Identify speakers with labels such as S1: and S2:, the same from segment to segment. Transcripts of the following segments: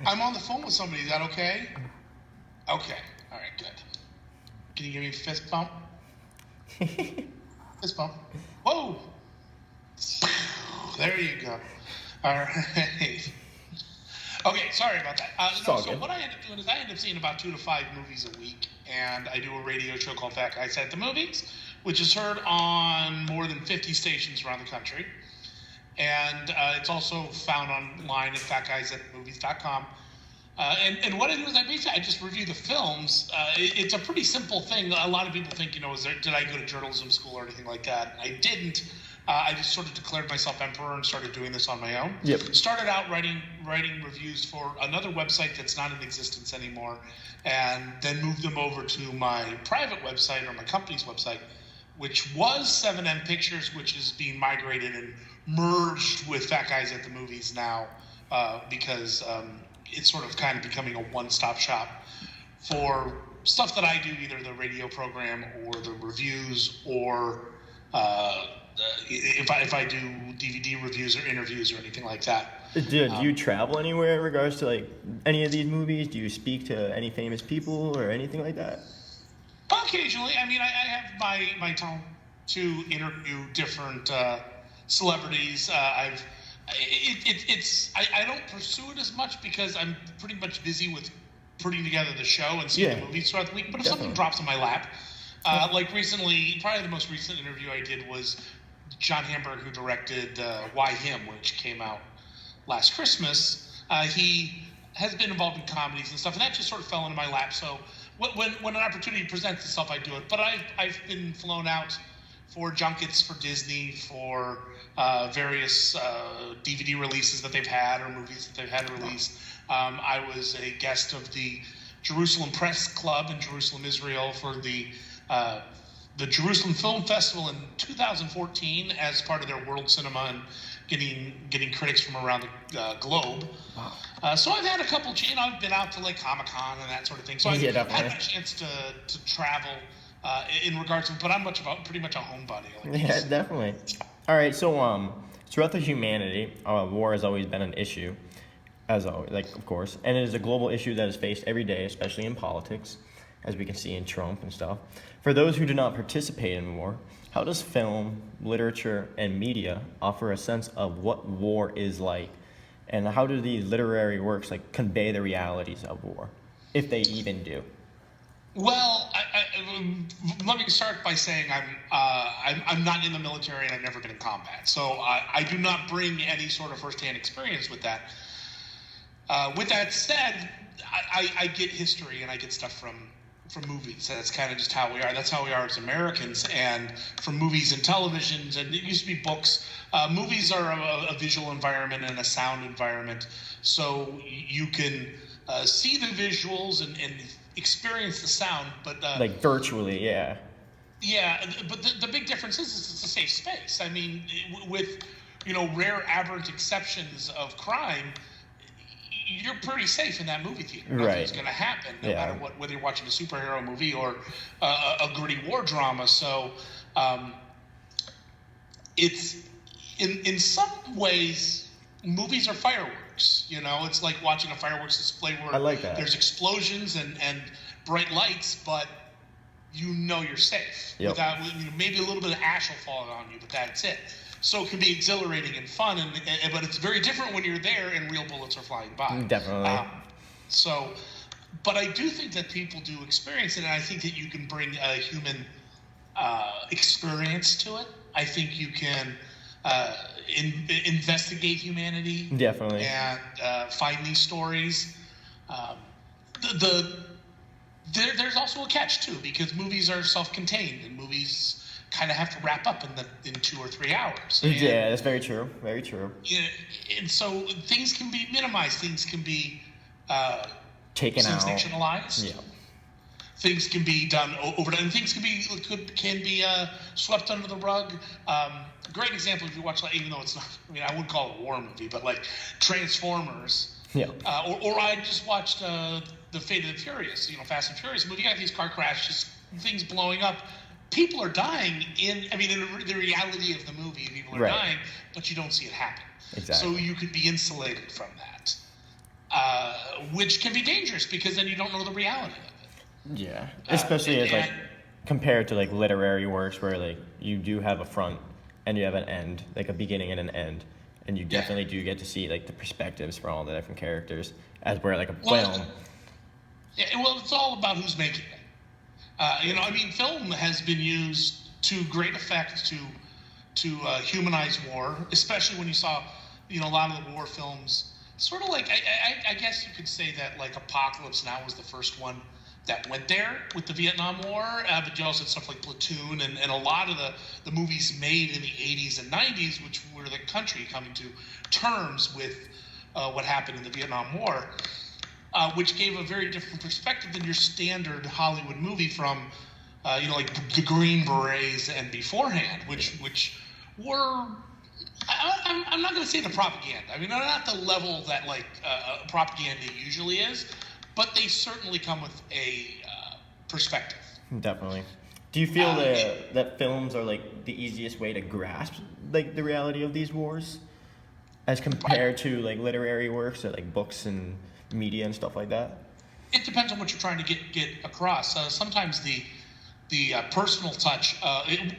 S1: I'm on the phone with somebody. Is that okay? Okay. All right, good. Can you give me a fist bump? Fist bump. Whoa! There you go. All right. Okay, sorry about that. So what I end up doing is I end up seeing about 2 to 5 movies a week, and I do a radio show called Fat Guys at the Movies, which is heard on more than 50 stations around the country. And it's also found online at fatguysatthemovies.com. And what I do is I just review the films. It's a pretty simple thing. A lot of people think, did I go to journalism school or anything like that? I didn't. I just sort of declared myself emperor and started doing this on my own.
S2: Yep.
S1: Started out writing reviews for another website that's not in existence anymore, and then moved them over to my private website or my company's website, which was 7M Pictures, which is being migrated and merged with Fat Guys at the Movies now because it's sort of kind of becoming a one-stop shop for stuff that I do, either the radio program or the reviews or if I do DVD reviews or interviews or anything like that.
S2: Do you travel anywhere in regards to like any of these movies? Do you speak to any famous people or anything like that?
S1: Occasionally. I mean, I have my time to interview different celebrities. I don't pursue it as much because I'm pretty much busy with putting together the show and seeing the movies throughout the week. But if something drops in my lap, like recently, probably the most recent interview I did was John Hamburg, who directed Why Him, which came out last Christmas. He has been involved in comedies and stuff, and that just sort of fell into my lap. So when an opportunity presents itself, I do it. But I've been flown out for junkets for Disney, for various DVD releases that they've had or movies that they've had released. I was a guest of the Jerusalem Press Club in Jerusalem, Israel, for the Jerusalem Film Festival in 2014 as part of their World Cinema and getting critics from around the globe. Wow. So I've had a couple, I've been out to like Comic-Con and that sort of thing. So I've had a chance to travel in regards to, but I'm pretty much a homebody.
S2: Yeah, definitely. All right, so throughout the humanity, war has always been an issue, as always, of course, and it is a global issue that is faced every day, especially in politics, as we can see in Trump and stuff. For those who do not participate in war, how does film, literature, and media offer a sense of what war is like, and how do these literary works convey the realities of war, if they even do?
S1: Well, let me start by saying I'm not in the military and I've never been in combat, so I do not bring any sort of firsthand experience with that. With that said, I get history and I get stuff from movies. That's kind of just how we are. That's how we are as Americans. And from movies and televisions, and it used to be books. Movies are a visual environment and a sound environment, so you can see the visuals and experience the sound, but
S2: virtually, yeah.
S1: Yeah, but the big difference is it's a safe space. I mean, with rare aberrant exceptions of crime, you're pretty safe in that movie theater. Nothing's going to happen, no matter what, whether you're watching a superhero movie or a gritty war drama. So it's in some ways, movies are fireworks. It's like watching a fireworks display where
S2: I like that.
S1: There's explosions and bright lights, but you're safe.
S2: Yep.
S1: Without maybe a little bit of ash will fall on you, but that's it. So it can be exhilarating and fun, but it's very different when you're there and real bullets are flying by.
S2: Definitely.
S1: But I do think that people do experience it, and I think that you can bring a human experience to it. I think you can investigate humanity.
S2: Definitely.
S1: And find these stories. There's also a catch too, because movies are self-contained, and movies kind of have to wrap up in 2 or 3 hours. And,
S2: yeah, that's very true. Very true.
S1: And so things can be minimized. Things can be
S2: taken out,
S1: sensationalized. Yeah. Things can be done overdone. Things can be swept under the rug. A great example, if you watch, even though it's not, I wouldn't call it a war movie, but Transformers.
S2: Yeah.
S1: Or I just watched The Fate of the Furious, Fast and Furious movie. You got these car crashes, things blowing up. People are dying in the reality of the movie, people are dying, but you don't see it happen.
S2: Exactly.
S1: So you could be insulated from that. which can be dangerous because then you don't know the reality of it.
S2: Yeah, especially as like compared to like literary works where like you do have a front and you have an end, like a beginning and an end, and you definitely do get to see like the perspectives for all the different characters. As where like a film.
S1: Yeah, well, it's all about who's making it. Film has been used to great effect to humanize war, especially when you saw, a lot of the war films. Sort of like, I guess you could say that like Apocalypse Now was the first one that went there with the Vietnam War, but you also had stuff like Platoon and a lot of the movies made in the 80s and 90s, which were the country coming to terms with what happened in the Vietnam War, which gave a very different perspective than your standard Hollywood movie from, like the Green Berets and beforehand, which were, I'm not going to say the propaganda. I mean, they're not the level that like propaganda usually is, but they certainly come with a perspective.
S2: Definitely. Do you feel that films are like the easiest way to grasp like the reality of these wars, as compared to like literary works or like books and media and stuff like that?
S1: It depends on what you're trying to get across. Sometimes the personal touch,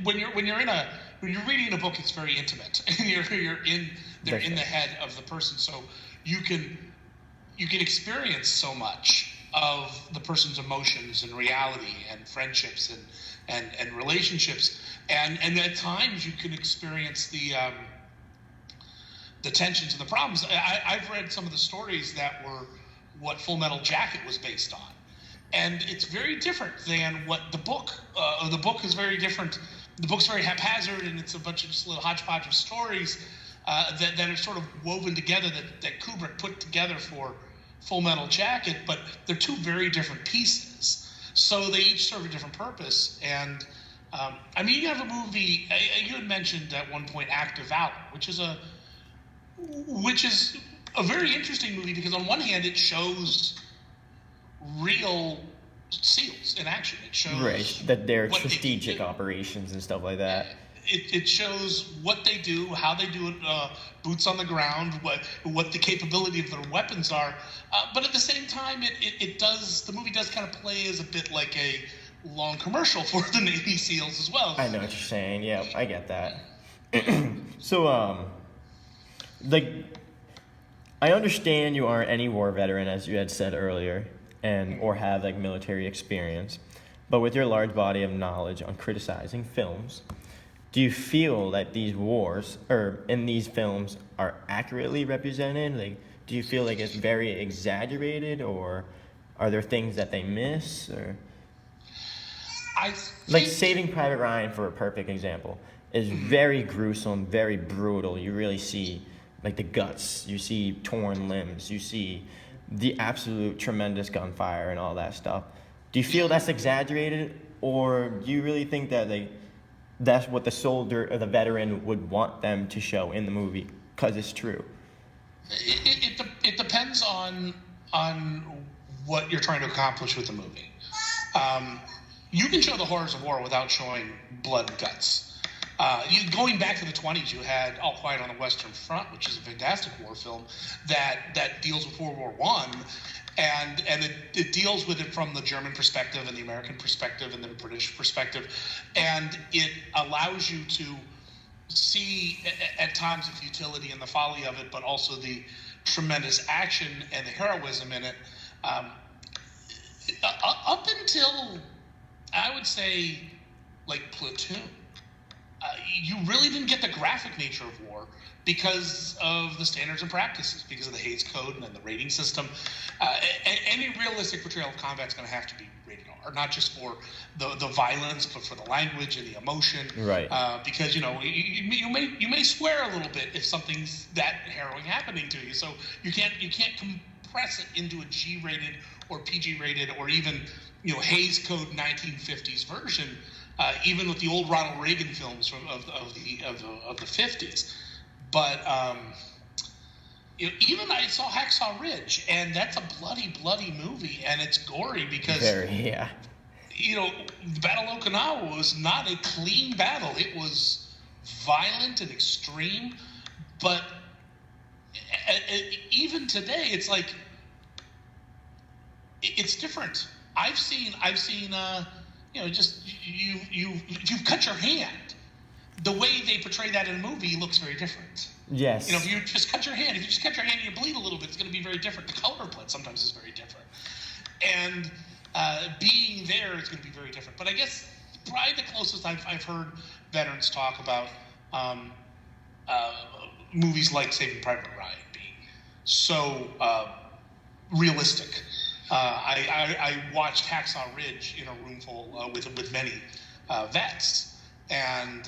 S1: when you're reading a book, it's very intimate. You're in the head of the person, so you can experience so much of the person's emotions and reality and friendships and relationships, and at times you can experience the tensions and the problems. I've read some of the stories that were what Full Metal Jacket was based on, and it's very different than what the book. The book is very different. The book's very haphazard, and it's a bunch of just little hodgepodge of stories that are sort of woven together that Kubrick put together for Full Metal Jacket, but they're two very different pieces. So they each serve a different purpose. And you have a movie. You had mentioned at one point Act of Valor, which is a very interesting movie because on one hand it shows real SEALs in action. It shows
S2: that they're strategic operations and stuff like that.
S1: It shows what they do, how they do it, boots on the ground, what the capability of their weapons are. But at the same time, the movie does kind of play as a bit like a long commercial for the Navy SEALs as well.
S2: I know what you're saying. Yeah, I get that. So, I understand you aren't any war veteran, as you had said earlier, or have like military experience, but with your large body of knowledge on criticizing films, do you feel that these wars or in these films are accurately represented? Like, do you feel like it's very exaggerated, or are there things that they miss? Or like Saving Private Ryan, for a perfect example, is very gruesome, very brutal. You really see like the guts, you see torn limbs, you see the absolute tremendous gunfire and all that stuff. Do you feel that's exaggerated, or do you really think that that's what the soldier or the veteran would want them to show in the movie because it's true?
S1: It depends on what you're trying to accomplish with the movie. You can show the horrors of war without showing blood and guts. Going back to the 20s, you had All Quiet on the Western Front, which is a fantastic war film that deals with World War I, and it deals with it from the German perspective and the American perspective and the British perspective, and it allows you to see at times the futility and the folly of it, but also the tremendous action and the heroism in it. Up until, I would say, like Platoon, you really didn't get the graphic nature of war because of the standards and practices, because of the Hays Code and the rating system. Any realistic portrayal of combat is going to have to be rated R, not just for the violence, but for the language and the emotion.
S2: Right.
S1: Because you may swear a little bit if something's that harrowing happening to you. So you can't compress it into a G-rated or PG-rated or even Hays Code 1950s version. Even with the old Ronald Reagan films of the 50s, but even I saw Hacksaw Ridge, and that's a bloody movie, and it's gory because the Battle of Okinawa was not a clean battle. It was violent and extreme, but even today, it's like it's different. I've seen just you've cut your hand. The way they portray that in a movie looks very different.
S2: Yes.
S1: If you just cut your hand, and you bleed a little bit, it's going to be very different. The color plate sometimes is very different, and being there is going to be very different. But I guess probably the closest I've heard veterans talk about movies like Saving Private Ryan being so realistic. I watched Hacksaw Ridge in a room full with many vets, and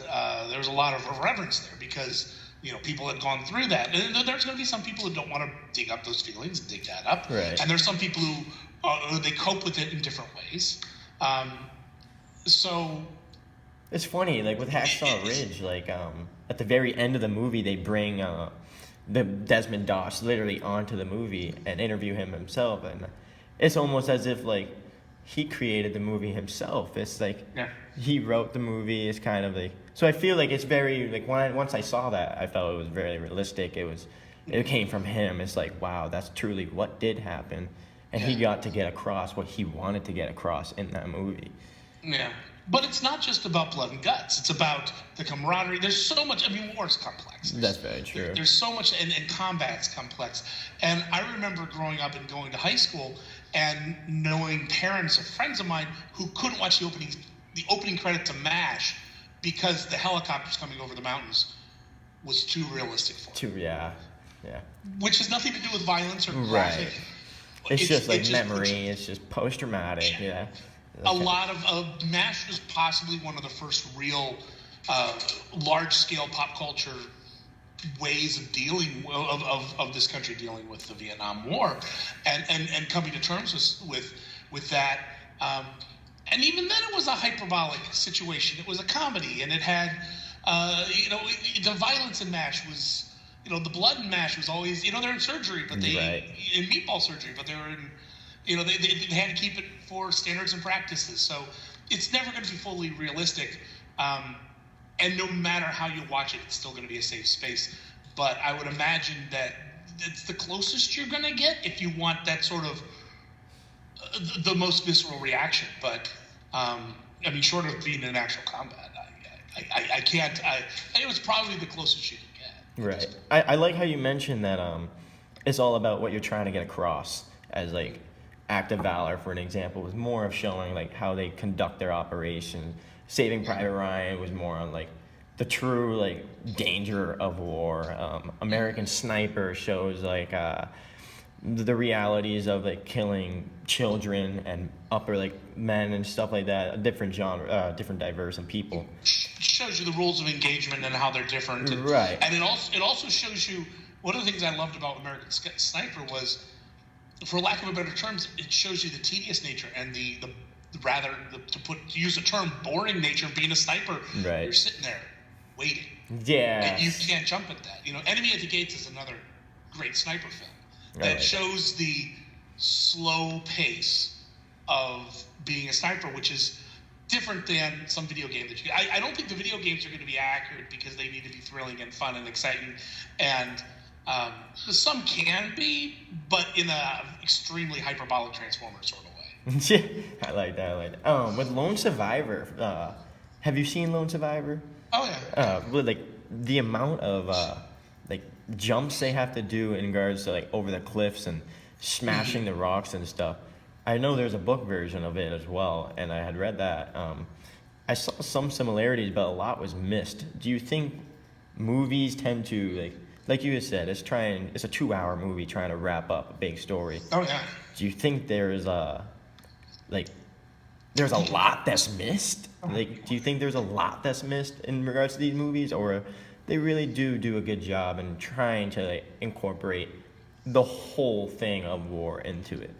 S1: there was a lot of reverence there because people had gone through that, and there's going to be some people who don't want to dig up those feelings and dig that up,
S2: right.
S1: And there's some people who they cope with it in different ways. So
S2: it's funny, like with Hacksaw Ridge, like at the very end of the movie, they bring the Desmond Doss literally onto the movie and interview him himself, and it's almost as if like he created the movie himself. It's like he wrote the movie. It's kind of like, so I feel like it's very like once I saw that, I felt it was very realistic. It came from him. It's like, wow, that's truly what did happen, and he got to get across what he wanted to get across in that movie.
S1: Yeah. But it's not just about blood and guts. It's about the camaraderie. There's so much. I mean, war's complex.
S2: That's very true.
S1: There's so much, and combat's complex. And I remember growing up and going to high school and knowing parents of friends of mine who couldn't watch the opening credit to MASH because the helicopters coming over the mountains was too realistic for them.
S2: Yeah.
S1: Which has nothing to do with violence or graphic.
S2: Right. It's just like memory. It's just post-traumatic. Yeah.
S1: A lot of MASH was possibly one of the first real large-scale pop culture ways of dealing of this country dealing with the Vietnam War, and coming to terms with that. And even then, it was a hyperbolic situation. It was a comedy, and it had the violence in MASH was the blood in MASH was always they're in surgery, but in meatball surgery, but they were in. They had to keep it for standards and practices. So it's never going to be fully realistic. And no matter how you watch it, it's still going to be a safe space. But I would imagine that it's the closest you're going to get if you want that sort of the most visceral reaction. But, short of being in actual combat, I can't. It was probably the closest you can get.
S2: Right. I like how you mentioned that it's all about what you're trying to get across as, like, Act of Valor, for an example, was more of showing like how they conduct their operation. Saving Private Ryan was more on like the true like danger of war. American Sniper shows like the realities of like killing children and upper like men and stuff like that. A different genre, different diverse and people.
S1: Shows you the rules of engagement and how they're different.
S2: Right.
S1: And it also shows you one of the things I loved about American Sniper was, for lack of a better terms, it shows you the tedious nature and the to use the term boring nature of being a sniper.
S2: Right.
S1: You're sitting there waiting.
S2: Yeah.
S1: And you can't jump at that. Enemy at the Gates is another great sniper film that shows the slow pace of being a sniper, which is different than some video game that I don't think the video games are going to be accurate because they need to be thrilling and fun and exciting, and some can be, but in a extremely hyperbolic Transformer sort of way.
S2: I like that. With Lone Survivor, have you seen Lone Survivor?
S1: Oh yeah.
S2: With like the amount of like jumps they have to do in regards to like over the cliffs and smashing the rocks and stuff. I know there's a book version of it as well, and I had read that. I saw some similarities, but a lot was missed. Do you think movies tend to like you had said, it's a 2-hour movie trying to wrap up a big story.
S1: Oh yeah.
S2: Do you think there's a lot that's missed? Like, do you think there's a lot that's missed in regards to these movies, or they really do a good job in trying to incorporate the whole thing of war into it?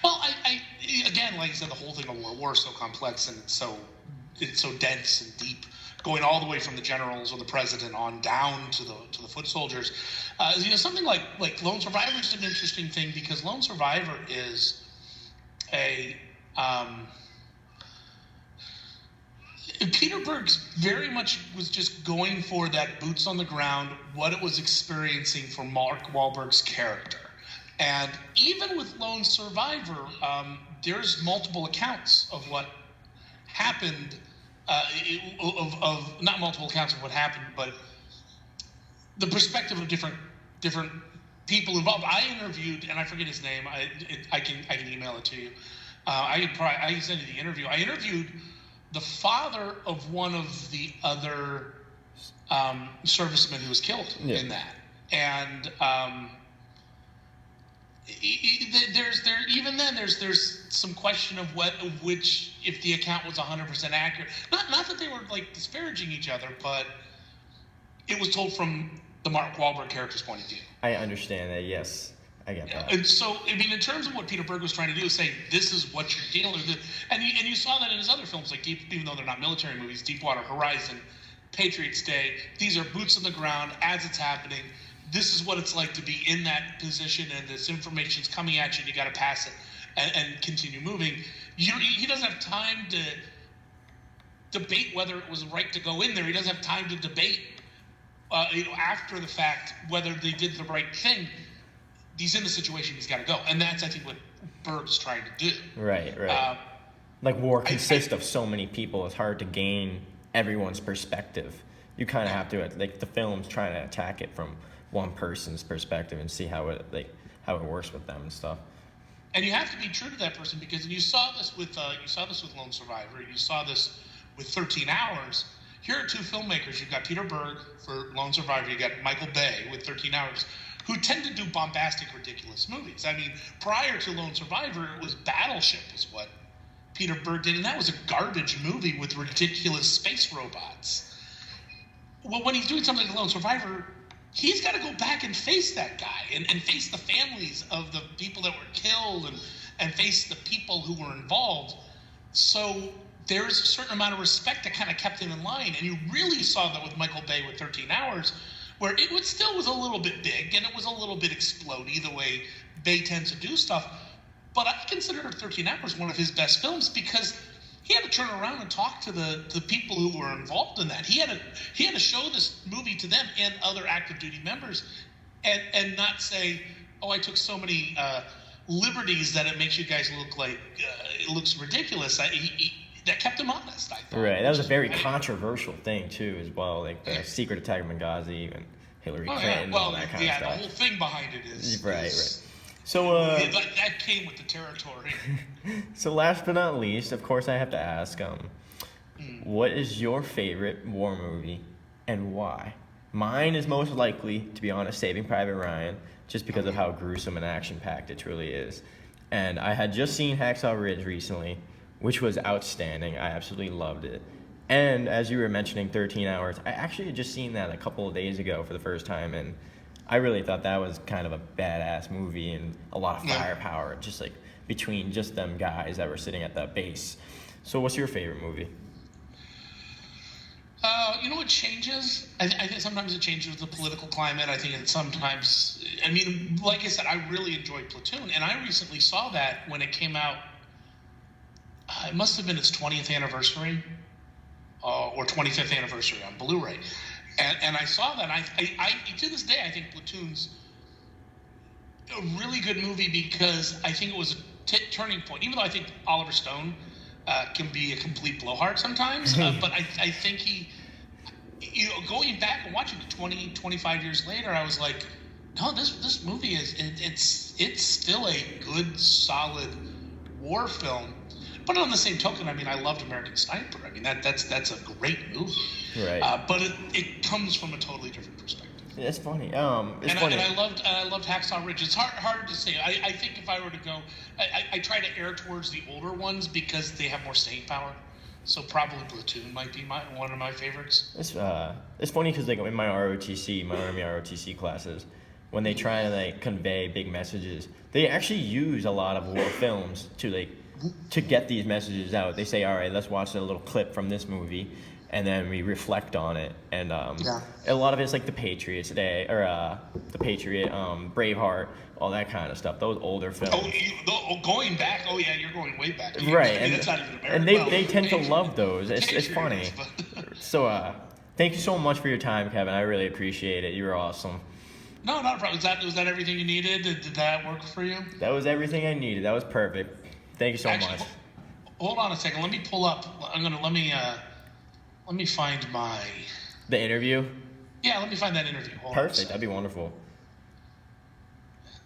S1: Well, I again, like I said, the whole thing of war is so complex and it's so dense and deep, going all the way from the generals or the president on down to the foot soldiers. Something like Lone Survivor is an interesting thing because Lone Survivor is Peter Berg's very much was just going for that boots on the ground, what it was experiencing for Mark Wahlberg's character. And even with Lone Survivor, there's multiple accounts of what happened, of not multiple accounts of what happened, but the perspective of different people involved. I interviewed, and I forget his name. I can email it to you. I can send you the interview. I interviewed the father of one of the other servicemen who was killed in that, and there's some question of which if the account was 100% accurate. Not that they were like disparaging each other, but it was told from the Mark Wahlberg character's point of view.
S2: I understand that. Yes, I get that.
S1: And so, I mean, in terms of what Peter Berg was trying to do, is say this is what you're dealing with, and you saw that in his other films, like even though they're not military movies, Deepwater Horizon, Patriots Day. These are boots on the ground as it's happening. This is what it's like to be in that position, and this information's coming at you, and you got to pass it and continue moving. He doesn't have time to debate whether it was right to go in there. He doesn't have time to debate, after the fact, whether they did the right thing. He's in the situation. He's got to go, and that's, I think, what Berg's trying to do.
S2: Right. Like war consists of so many people. It's hard to gain everyone's perspective. You kind of have to, like, the film's trying to attack it from one person's perspective and see how it works with them and stuff.
S1: And you have to be true to that person, because you saw this with Lone Survivor. You saw this with 13 Hours. Here are two filmmakers. You've got Peter Berg for Lone Survivor. You got Michael Bay with 13 Hours, who tend to do bombastic, ridiculous movies. I mean, prior to Lone Survivor, it was Battleship is what Peter Berg did, and that was a garbage movie with ridiculous space robots. Well, when he's doing something like Lone Survivor, he's got to go back and face that guy and face the families of the people that were killed and face the people who were involved. So there's a certain amount of respect that kind of kept him in line. And you really saw that with Michael Bay with 13 Hours, where it still was a little bit big and it was a little bit explodey the way Bay tends to do stuff. But I consider 13 Hours one of his best films, because he had to turn around and talk to the people who were involved in that. He had to show this movie to them and other active duty members, and not say, "Oh, I took so many liberties that it makes you guys look like it looks ridiculous." That kept him honest, I thought.
S2: Right. That was a very controversial thing too, as well. Like the secret attack of Benghazi and Hillary Clinton, all that kind of stuff.
S1: Yeah, the whole thing behind it is
S2: right. So
S1: that came with the territory.
S2: So last but not least, of course, I have to ask, what is your favorite war movie and why? Mine is most likely, to be honest, Saving Private Ryan, just because of how gruesome and action-packed it truly is. And I had just seen Hacksaw Ridge recently, which was outstanding. I absolutely loved it. And as you were mentioning 13 Hours, I actually had just seen that a couple of days ago for the first time, and I really thought that was kind of a badass movie and a lot of firepower, just like between just them guys that were sitting at that base. So what's your favorite movie?
S1: You know what changes? I think sometimes it changes with the political climate. I think sometimes, I mean, like I said, I really enjoyed Platoon, and I recently saw that when it came out. It must have been its 20th anniversary or 25th anniversary on Blu-ray. And I saw that. I to this day, I think Platoon's a really good movie, because I think it was a turning point. Even though I think Oliver Stone can be a complete blowhard sometimes, but I think he, going back and watching it 20, 25 years later, I was like, no, this movie it's still a good, solid war film. But on the same token, I mean, I loved American Sniper. I mean, that's a great movie.
S2: Right.
S1: But it comes from a totally different perspective.
S2: Yeah, it's funny.
S1: And I loved Hacksaw Ridge. It's hard to say. I think if I were to go, I try to err towards the older ones because they have more staying power. So probably Platoon might be one of my favorites.
S2: It's funny because like in my Army ROTC classes, when they try to like convey big messages, they actually use a lot of war films to get these messages out. They say, all right, let's watch a little clip from this movie, and then we reflect on it. And a lot of it's like The Patriot today, or The Patriot, Braveheart, all that kind of stuff. Those older films.
S1: Going back, you're going way back.
S2: Right.
S1: I mean, that's not even American.
S2: And they tend to love those. It's funny. So thank you so much for your time, Kevin. I really appreciate it. You were awesome.
S1: No, not a problem. Was that everything you needed? Did that work for you?
S2: That was everything I needed. That was perfect. Thank you so much.
S1: Hold on a second. Let me pull up. Let me find
S2: the interview.
S1: Yeah, let me find that interview.
S2: Perfect. That'd be wonderful.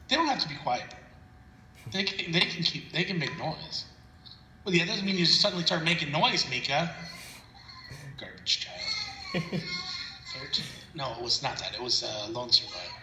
S1: They don't have to be quiet. They can make noise. Well, yeah, that doesn't mean you just suddenly start making noise, Mika. Garbage child. 13. No, it was not that. It was Lone Survivor.